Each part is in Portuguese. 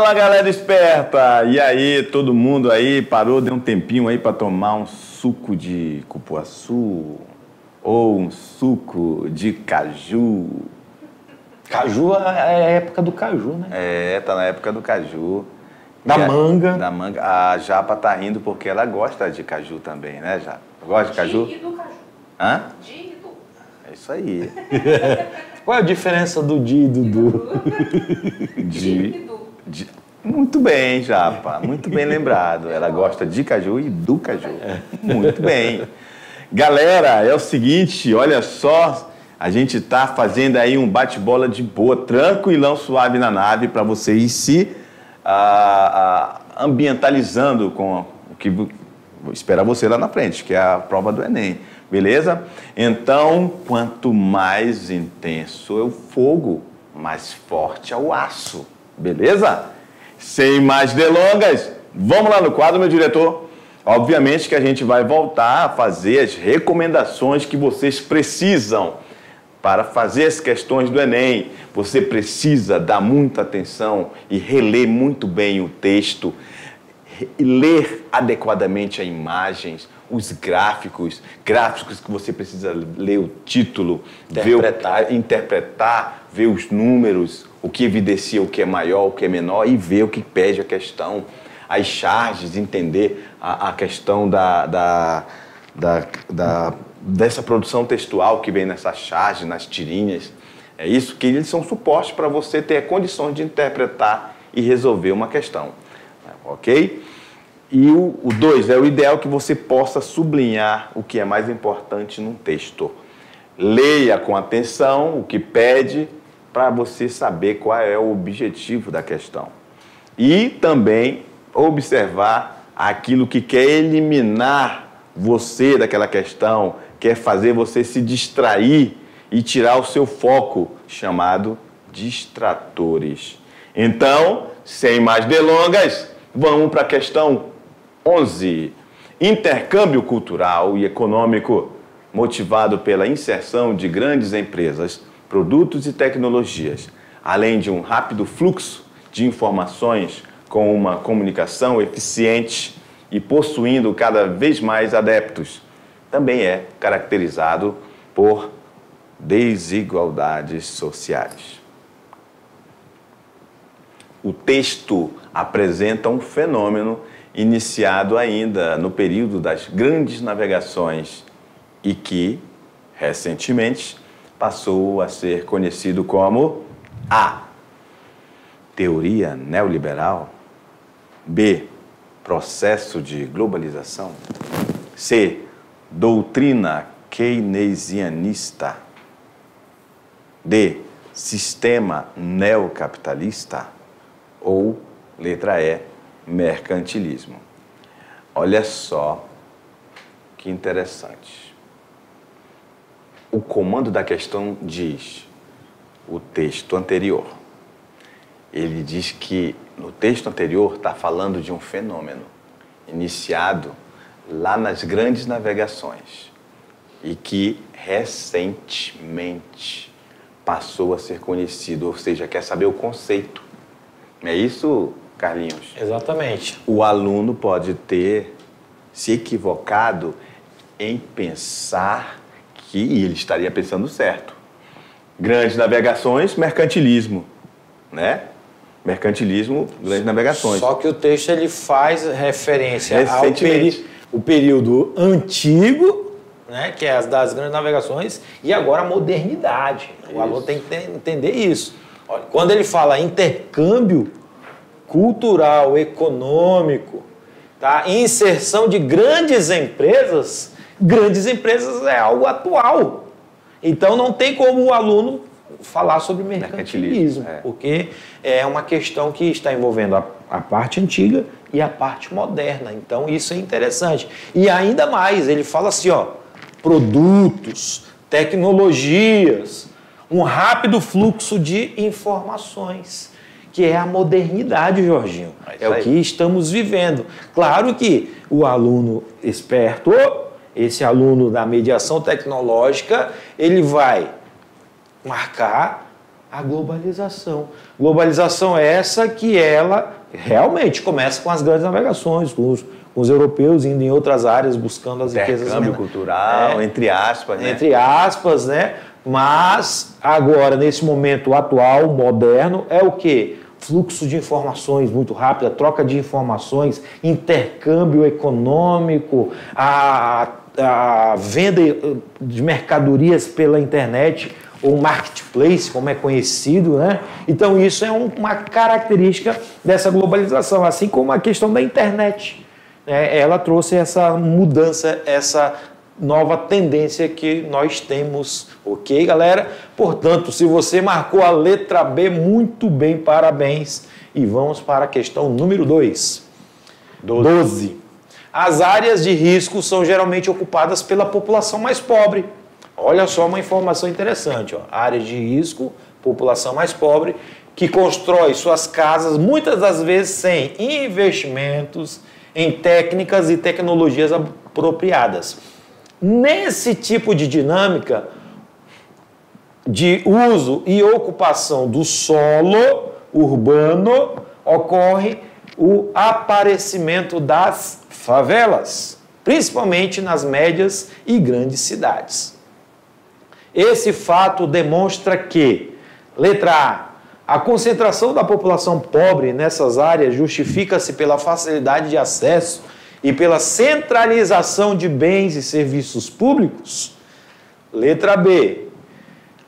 Fala, galera esperta! E aí, todo mundo aí parou, deu um tempinho aí para tomar um suco de cupuaçu ou um suco de caju? Caju é a época do caju, né? É, tá na época do caju. Da manga. Da manga. A Japa tá rindo porque ela gosta de caju também, né, Japa? Gosta de caju? De e do caju. Hã? De e do. É isso aí. Qual é a diferença do di e do du? Muito bem, Japa. Muito bem lembrado. Ela gosta de caju e do caju. Muito bem. Galera, é o seguinte, olha só, a gente tá fazendo aí um bate-bola de boa, tranquilão, suave na nave, para você ir se ambientalizando com o que espera você lá na frente, que é a prova do Enem. Beleza? Então, quanto mais intenso é o fogo, mais forte é o aço. Beleza? Sem mais delongas, vamos lá no quadro, meu diretor. Obviamente que a gente vai voltar a fazer as recomendações que vocês precisam para fazer as questões do Enem. Você precisa dar muita atenção e reler muito bem o texto, ler adequadamente as imagens, os gráficos que você precisa ler o título, interpretar, ver os números, o que evidencia o que é maior, o que é menor e ver o que pede a questão, as charges, entender a questão dessa produção textual que vem nessa charge, nas tirinhas. É isso que eles são suportes para você ter condições de interpretar e resolver uma questão. Ok? E o 2 é o ideal que você possa sublinhar o que é mais importante num texto. Leia com atenção o que pede para você saber qual é o objetivo da questão. E também observar aquilo que quer eliminar você daquela questão, quer fazer você se distrair e tirar o seu foco, chamado distratores. Então, sem mais delongas, vamos para a questão 11. Intercâmbio cultural e econômico motivado pela inserção de grandes empresas, produtos e tecnologias, além de um rápido fluxo de informações com uma comunicação eficiente e possuindo cada vez mais adeptos, também é caracterizado por desigualdades sociais. O texto apresenta um fenômeno iniciado ainda no período das grandes navegações e que, recentemente, passou a ser conhecido como A. Teoria neoliberal. B. Processo de globalização. C. Doutrina keynesianista. D. Sistema neocapitalista. Ou, letra E, mercantilismo. Olha só que interessante. O comando da questão diz, o texto anterior. Ele diz que no texto anterior está falando de um fenômeno iniciado lá nas grandes navegações e que recentemente passou a ser conhecido, ou seja, quer saber o conceito. É isso, Carlinhos? Exatamente. O aluno pode ter se equivocado em pensar que ele estaria pensando certo. Grandes navegações, mercantilismo, né? Mercantilismo, grandes navegações. Só que o texto ele faz referência ao o período antigo, né, que é as das grandes navegações, e agora a modernidade. O aluno tem que entender isso. Olha, quando ele fala intercâmbio cultural, econômico, tá? Inserção de grandes empresas é algo atual. Então não tem como o aluno falar sobre mercantilismo, porque é uma questão que está envolvendo a parte antiga e a parte moderna. Então isso é interessante. E ainda mais, ele fala assim, ó, produtos, tecnologias, um rápido fluxo de informações, que é a modernidade, Jorginho. É o que estamos vivendo. Claro que o aluno esperto, esse aluno da mediação tecnológica, ele vai marcar A globalização. Globalização é essa que ela realmente começa com as grandes navegações, com os europeus indo em outras áreas buscando as riquezas. Intercâmbio cultural, entre aspas, né? Entre aspas, né? Mas agora, nesse momento atual, moderno, é o quê? Fluxo de informações muito rápido, troca de informações, intercâmbio econômico, a venda de mercadorias pela internet, ou marketplace, como é conhecido, né? Então isso é uma característica dessa globalização, assim como a questão da internet, né? Ela trouxe essa mudança, essa nova tendência que nós temos, ok, galera? Portanto, se você marcou a letra B, muito bem, parabéns. E vamos para a questão número 2. 12. As áreas de risco são geralmente ocupadas pela população mais pobre. Olha só uma informação interessante, ó. Áreas de risco, população mais pobre, que constrói suas casas muitas das vezes sem investimentos em técnicas e tecnologias apropriadas. Nesse tipo de dinâmica de uso e ocupação do solo urbano, ocorre o aparecimento das favelas, principalmente nas médias e grandes cidades. Esse fato demonstra que, letra A concentração da população pobre nessas áreas justifica-se pela facilidade de acesso e pela centralização de bens e serviços públicos. Letra B.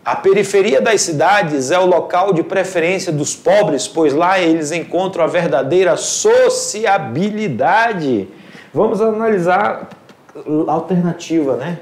A periferia das cidades é o local de preferência dos pobres, pois lá eles encontram a verdadeira sociabilidade. Vamos analisar a alternativa, né?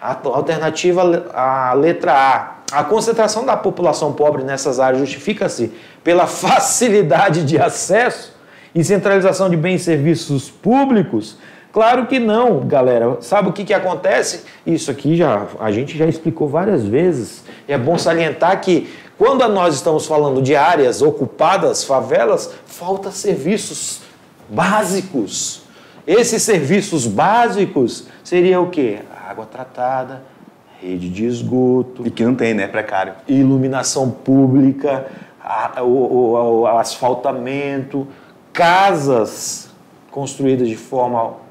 A alternativa, a letra A. A concentração da população pobre nessas áreas justifica-se pela facilidade de acesso e centralização de bens e serviços públicos? Claro que não, galera. Sabe o que acontece? Isso aqui a gente já explicou várias vezes. E é bom salientar que quando nós estamos falando de áreas ocupadas, favelas, falta serviços básicos. Esses serviços básicos seriam o quê? Água tratada, rede de esgoto. E que não tem, né? Precário. Iluminação pública, o asfaltamento, casas construídas de forma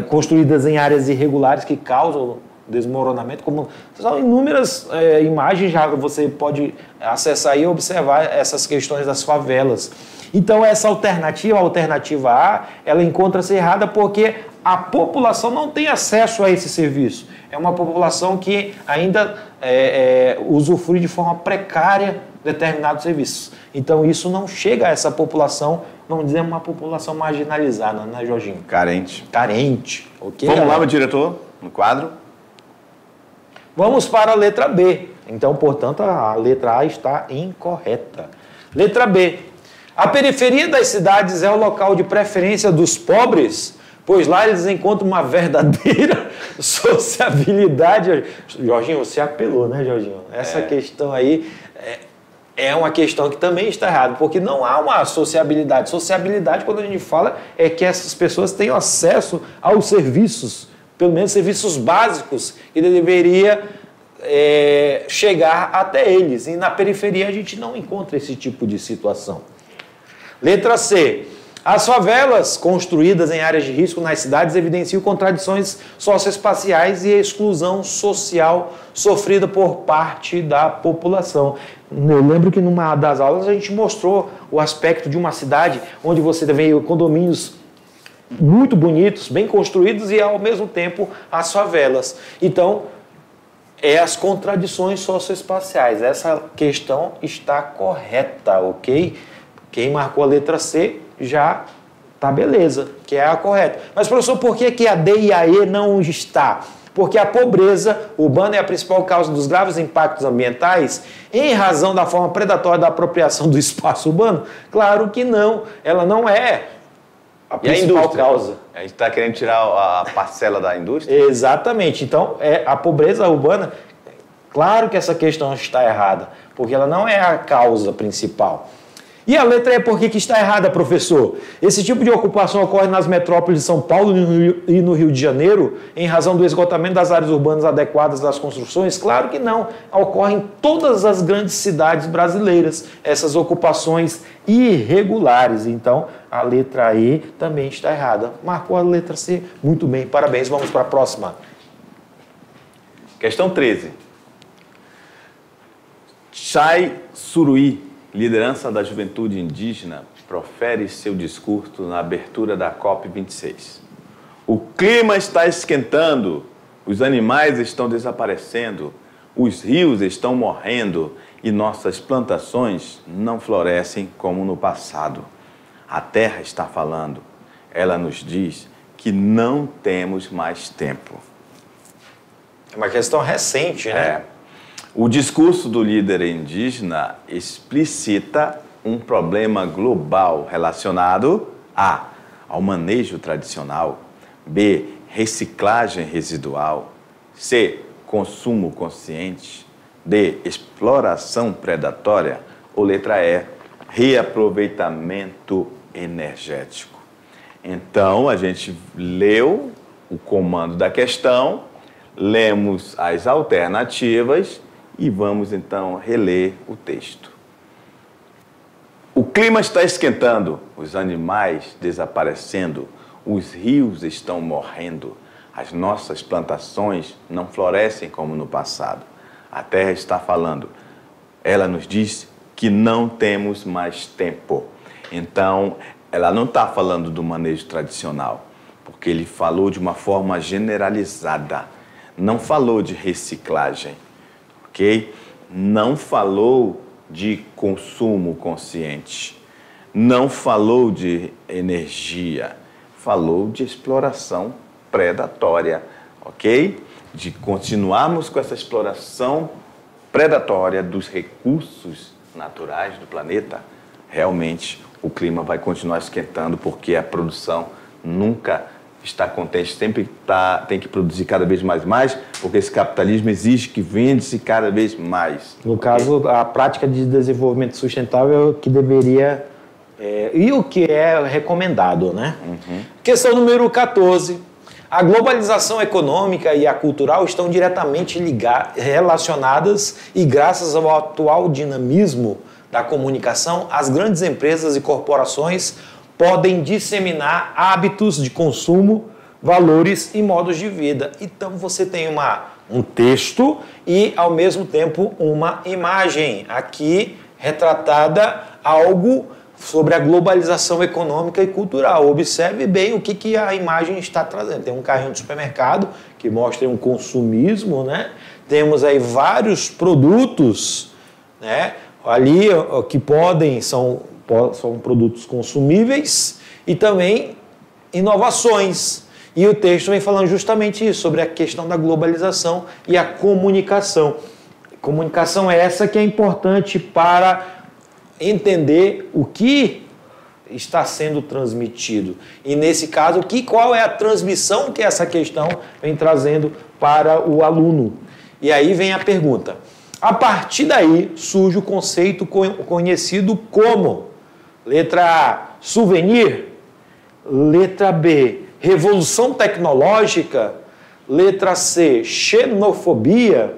construídas em áreas irregulares que causam desmoronamento, como são inúmeras imagens, já você pode acessar e observar essas questões das favelas. Então essa alternativa, a alternativa A, ela encontra-se errada porque a população não tem acesso a esse serviço. É uma população que ainda usufrui de forma precária determinados serviços. Então isso não chega a essa população, vamos dizer, uma população marginalizada, né, Jorginho? Carente. Carente, ok? Vamos lá, meu diretor, no quadro. Vamos para a letra B. Então, portanto, a letra A está incorreta. Letra B. A periferia das cidades é o local de preferência dos pobres, pois lá eles encontram uma verdadeira sociabilidade. Jorginho, você apelou, né, Jorginho? Essa questão aí é uma questão que também está errada, porque não há uma sociabilidade. Sociabilidade, quando a gente fala, é que essas pessoas tenham acesso aos serviços, pelo menos serviços básicos, que deveria chegar até eles. E na periferia a gente não encontra esse tipo de situação. Letra C. As favelas construídas em áreas de risco nas cidades evidenciam contradições socioespaciais e exclusão social sofrida por parte da população. Eu lembro que numa das aulas a gente mostrou o aspecto de uma cidade onde você vê condomínios muito bonitos, bem construídos e ao mesmo tempo as favelas. Então, as contradições socioespaciais. Essa questão está correta, ok? Quem marcou a letra C já tá beleza, que é a correta. Mas, professor, por que a D e a E não está? Porque a pobreza urbana é a principal causa dos graves impactos ambientais em razão da forma predatória da apropriação do espaço urbano? Claro que não. Ela não é a principal causa. A gente está querendo tirar a parcela da indústria? Exatamente. Então, a pobreza urbana, claro que essa questão está errada, porque ela não é a causa principal. E a letra E por que está errada, professor? Esse tipo de ocupação ocorre nas metrópoles de São Paulo e no Rio de Janeiro, em razão do esgotamento das áreas urbanas adequadas das construções? Claro que não. Ocorre em todas as grandes cidades brasileiras, essas ocupações irregulares. Então, a letra E também está errada. Marcou a letra C. Muito bem, parabéns. Vamos para a próxima. Questão 13. Chai Suruí, liderança da juventude indígena, profere seu discurso na abertura da COP26. O clima está esquentando, os animais estão desaparecendo, os rios estão morrendo e nossas plantações não florescem como no passado. A terra está falando. Ela nos diz que não temos mais tempo. É uma questão recente, né? O discurso do líder indígena explicita um problema global relacionado a. Ao manejo tradicional, B. Reciclagem residual, C. Consumo consciente, D. Exploração predatória ou letra E. Reaproveitamento energético. Então, a gente leu o comando da questão, lemos as alternativas e vamos então reler o texto. O clima está esquentando, os animais desaparecendo, os rios estão morrendo, as nossas plantações não florescem como no passado. A terra está falando. Ela nos diz que não temos mais tempo. Então, ela não está falando do manejo tradicional, porque ele falou de uma forma generalizada. Não falou de reciclagem. Ok? Não falou de consumo consciente, não falou de energia, falou de exploração predatória, ok? De continuarmos com essa exploração predatória dos recursos naturais do planeta, realmente o clima vai continuar esquentando porque a produção nunca está contente, sempre tem que produzir cada vez mais, porque esse capitalismo exige que vende-se cada vez mais. No caso, a prática de desenvolvimento sustentável é o que deveria, e o que é recomendado, né? Questão número 14. A globalização econômica e a cultural estão diretamente relacionadas e graças ao atual dinamismo da comunicação, as grandes empresas e corporações podem disseminar hábitos de consumo, valores e modos de vida. Então você tem um texto e, ao mesmo tempo, uma imagem aqui retratada algo sobre a globalização econômica e cultural. Observe bem o que a imagem está trazendo. Tem um carrinho de supermercado que mostra um consumismo, né? Temos aí vários produtos, né? Ali que são produtos consumíveis e também inovações. E o texto vem falando justamente isso, sobre a questão da globalização e a comunicação. Comunicação é essa que é importante para entender o que está sendo transmitido. E nesse caso, qual é a transmissão que essa questão vem trazendo para o aluno? E aí vem a pergunta. A partir daí surge o conceito conhecido como letra A, souvenir, letra B, revolução tecnológica, letra C, xenofobia,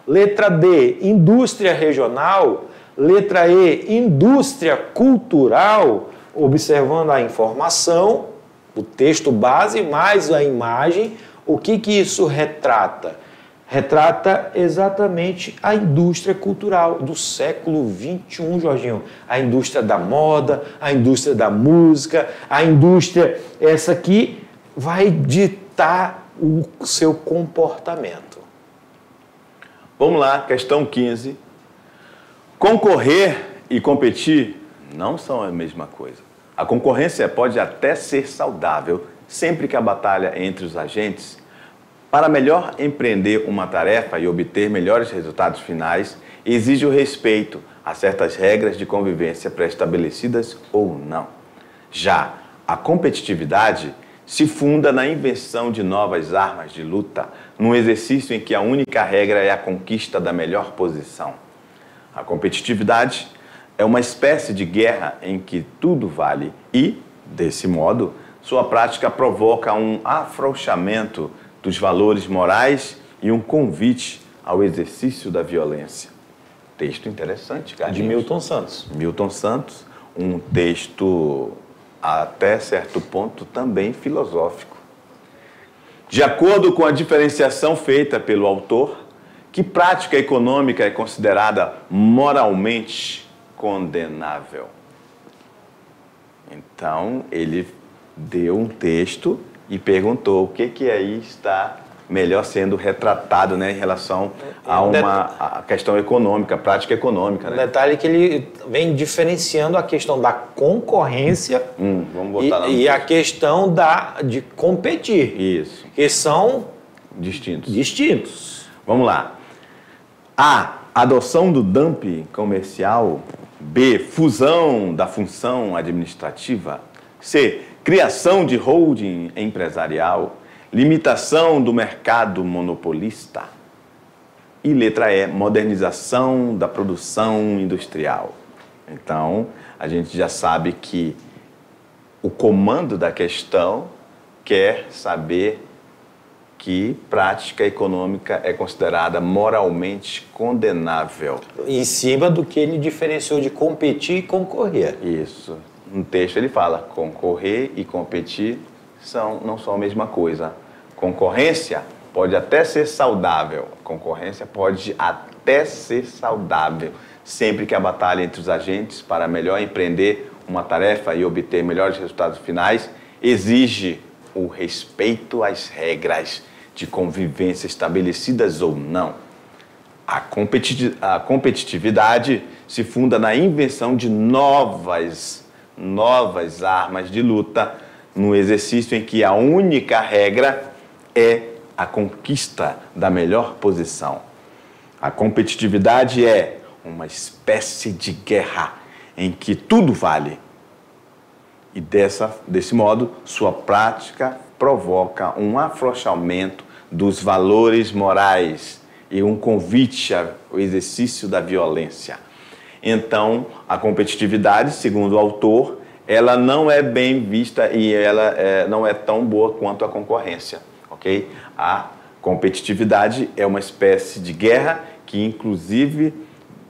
letra D, indústria regional, letra E, indústria cultural. Observando a informação, o texto base mais a imagem, o que isso retrata? Retrata exatamente a indústria cultural do século XXI, Jorginho. A indústria da moda, a indústria da música, a indústria essa que vai ditar o seu comportamento. Vamos lá, questão 15. Concorrer e competir não são a mesma coisa. A concorrência pode até ser saudável, sempre que a batalha entre os agentes para melhor empreender uma tarefa e obter melhores resultados finais, exige o respeito a certas regras de convivência pré-estabelecidas ou não. Já a competitividade se funda na invenção de novas armas de luta, num exercício em que a única regra é a conquista da melhor posição. A competitividade é uma espécie de guerra em que tudo vale e, desse modo, sua prática provoca um afrouxamento dos valores morais e um convite ao exercício da violência. Texto interessante, Carlinhos. De Milton Santos. Milton Santos, um texto até certo ponto também filosófico. De acordo com a diferenciação feita pelo autor, que prática econômica é considerada moralmente condenável? Então, ele deu um texto e perguntou o que aí está melhor sendo retratado, né, em relação a questão econômica, prática econômica. Né? Detalhe que ele vem diferenciando a questão da concorrência vamos botar lá e a questão de competir. Isso. Que são distintos. Vamos lá. A. Adoção do dumping comercial. B. Fusão da função administrativa. C. Criação de holding empresarial. Limitação do mercado monopolista. E letra E. Modernização da produção industrial. Então, a gente já sabe que o comando da questão quer saber que prática econômica é considerada moralmente condenável. Em cima do que ele diferenciou de competir e concorrer. Isso. No texto ele fala, concorrer e competir não são a mesma coisa. Concorrência pode até ser saudável. Concorrência pode até ser saudável, sempre que a batalha entre os agentes para melhor empreender uma tarefa e obter melhores resultados finais exige o respeito às regras de convivência estabelecidas ou não. A competitividade se funda na invenção de novas armas de luta, no exercício em que a única regra é a conquista da melhor posição. A competitividade é uma espécie de guerra em que tudo vale. E desse modo, sua prática provoca um afrouxamento dos valores morais e um convite ao exercício da violência. Então, a competitividade, segundo o autor, ela não é bem vista e ela não é tão boa quanto a concorrência, ok? A competitividade é uma espécie de guerra que, inclusive,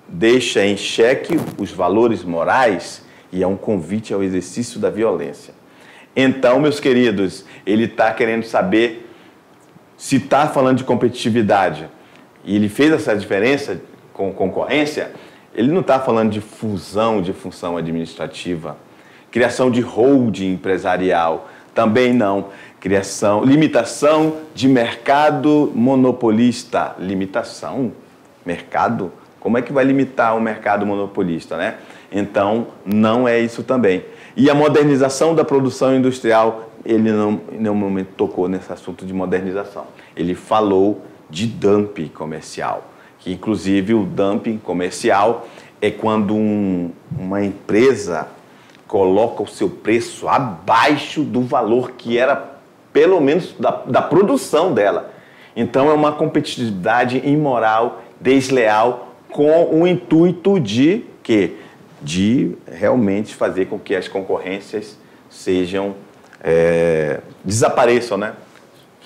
deixa em xeque os valores morais e é um convite ao exercício da violência. Então, meus queridos, ele está querendo saber se está falando de competitividade e ele fez essa diferença com concorrência, ele não está falando de fusão de função administrativa, criação de holding empresarial, também não. Limitação de mercado monopolista. Limitação? Mercado? Como é que vai limitar o mercado monopolista, né? Então, não é isso também. E a modernização da produção industrial, ele não, em nenhum momento tocou nesse assunto de modernização. Ele falou de dumping comercial, que inclusive o dumping comercial é quando uma empresa coloca o seu preço abaixo do valor que era, pelo menos, da produção dela. Então, é uma competitividade imoral, desleal, com o intuito de quê? De realmente fazer com que as concorrências desapareçam, né?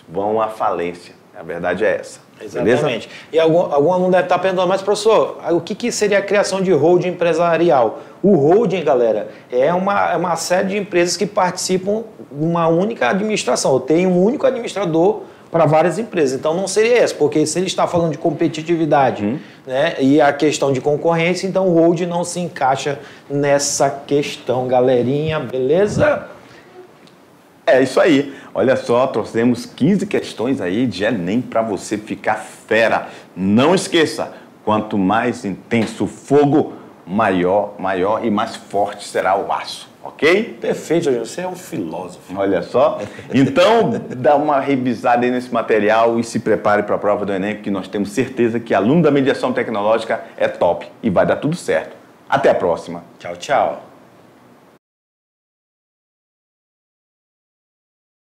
Vão à falência. A verdade é essa. Exatamente. Beleza? E algum aluno deve estar perguntando, mas professor, o que seria a criação de holding empresarial? O holding, galera, é uma série de empresas que participam de uma única administração, ou tem um único administrador para várias empresas. Então não seria essa, porque se ele está falando de competitividade né, e a questão de concorrência, então o holding não se encaixa nessa questão, galerinha, beleza? É isso aí. Olha só, trouxemos 15 questões aí de Enem para você ficar fera. Não esqueça, quanto mais intenso o fogo, maior e mais forte será o aço. Ok? Perfeito, você é um filósofo. Olha só. Então, dá uma revisada aí nesse material e se prepare para a prova do Enem, porque nós temos certeza que aluno da mediação tecnológica é top e vai dar tudo certo. Até a próxima. Tchau, tchau.